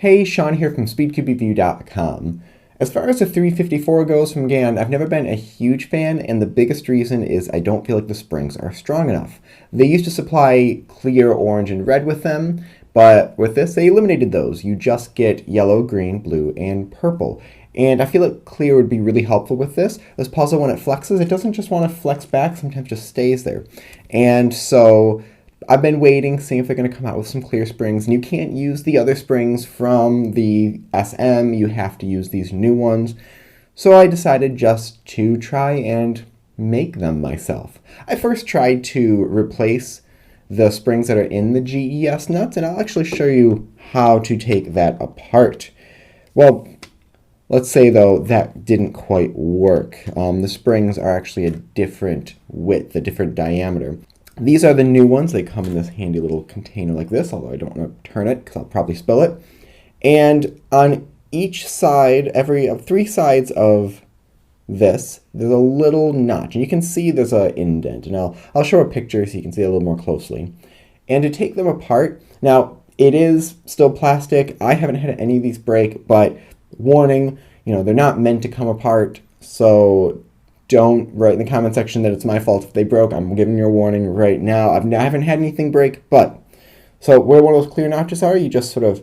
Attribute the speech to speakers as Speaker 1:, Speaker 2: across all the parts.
Speaker 1: Hey, Sean here from SpeedCubeReview.com. As far as the 354 goes from GAN, I've never been a huge fan, and the biggest reason is I don't feel like the springs are strong enough. They used to supply clear, orange, and red with them, but with this they eliminated those. You just get yellow, green, blue, and purple. And I feel like clear would be really helpful with this. This puzzle, when it flexes, it doesn't just want to flex back, sometimes it just stays there. And so I've been waiting, seeing if they're going to come out with some clear springs, and you can't use the other springs from the SM, you have to use these new ones. So I decided just to try and make them myself. I first tried to replace the springs that are in the GES nuts, and I'll actually show you how to take that apart. Well, let's say though that didn't quite work. The springs are actually a different width, a different diameter. These are the new ones. They come in this handy little container like this, although I don't want to turn it because I'll probably spill it. And on each side, every three sides of this, there's a little notch. And you can see there's an indent. And I'll show a picture so you can see it a little more closely. And to take them apart, now it is still plastic. I haven't had any of these break, but warning, they're not meant to come apart. So don't write in the comment section that it's my fault if they broke. I'm giving you a warning right now. I haven't had anything break, but so where one of those clear notches are, you just sort of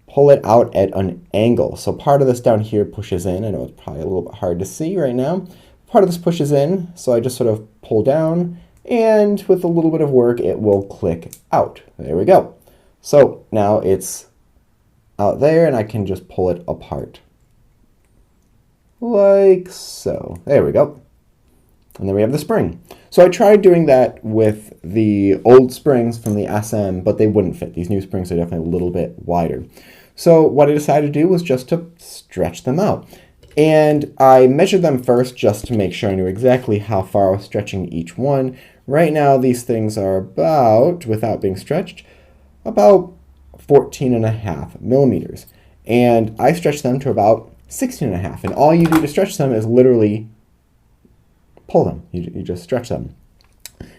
Speaker 1: pull it out at an angle. So part of this down here pushes in. I know it's probably a little bit hard to see right now. Part of this pushes in, so I just sort of pull down, and with a little bit of work, it will click out. There we go. So now it's out there, and I can just pull it apart. Like so. There we go. And then we have the spring. So I tried doing that with the old springs from the SM, but they wouldn't fit. These new springs are definitely a little bit wider. So what I decided to do was just to stretch them out. And I measured them first just to make sure I knew exactly how far I was stretching each one. Right now these things are about, without being stretched, about 14.5 millimeters. And I stretched them to about 16.5, and all you do to stretch them is literally pull them. You just stretch them.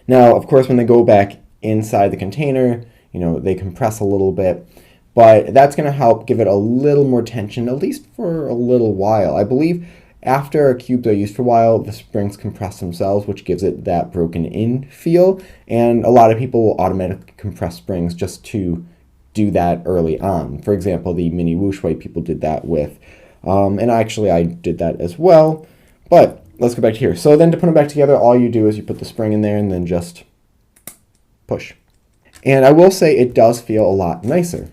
Speaker 1: Now, of course, when they go back inside the container, they compress a little bit, but that's going to help give it a little more tension, at least for a little while. I believe after cubes are used for a while, the springs compress themselves, which gives it that broken in feel, and a lot of people will automatically compress springs just to do that early on. For example, the mini Whoosh Way people did that with. And actually I did that as well, but let's go back to here. So then to put them back together, all you do is you put the spring in there and then just push. And I will say it does feel a lot nicer.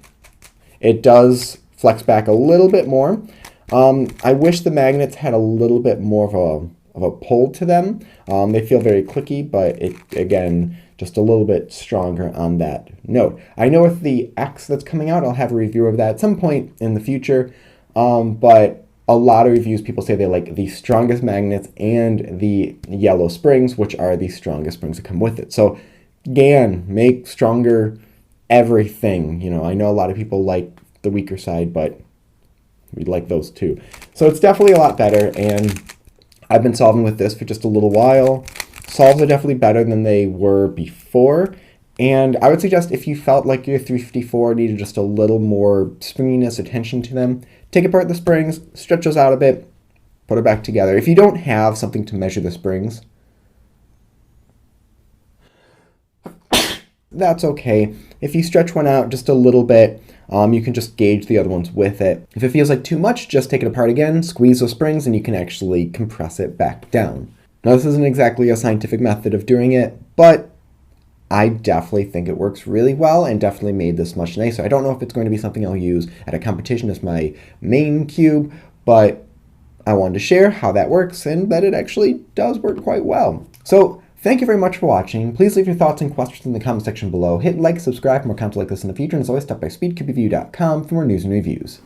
Speaker 1: It does flex back a little bit more. I wish the magnets had a little bit more of a pull to them. They feel very clicky, but it, again, just a little bit stronger on that note. I know with the X that's coming out, I'll have a review of that at some point in the future. But a lot of reviews, people say they like the strongest magnets and the yellow springs, which are the strongest springs that come with it. So GAN, make stronger everything. I know a lot of people like the weaker side, but we like those too. So it's definitely a lot better, and I've been solving with this for just a little while. Solves are definitely better than they were before. And I would suggest if you felt like your 354 needed just a little more springiness or tension to them, take apart the springs, stretch those out a bit, put it back together. If you don't have something to measure the springs, that's okay. If you stretch one out just a little bit, you can just gauge the other ones with it. If it feels like too much, just take it apart again, squeeze those springs, and you can actually compress it back down. Now, this isn't exactly a scientific method of doing it, but I definitely think it works really well and definitely made this much nicer. I don't know if it's going to be something I'll use at a competition as my main cube, but I wanted to share how that works and that it actually does work quite well. So thank you very much for watching. Please leave your thoughts and questions in the comment section below. Hit like, subscribe for more content like this in the future, and as always, stop by SpeedCubeReview.com for more news and reviews.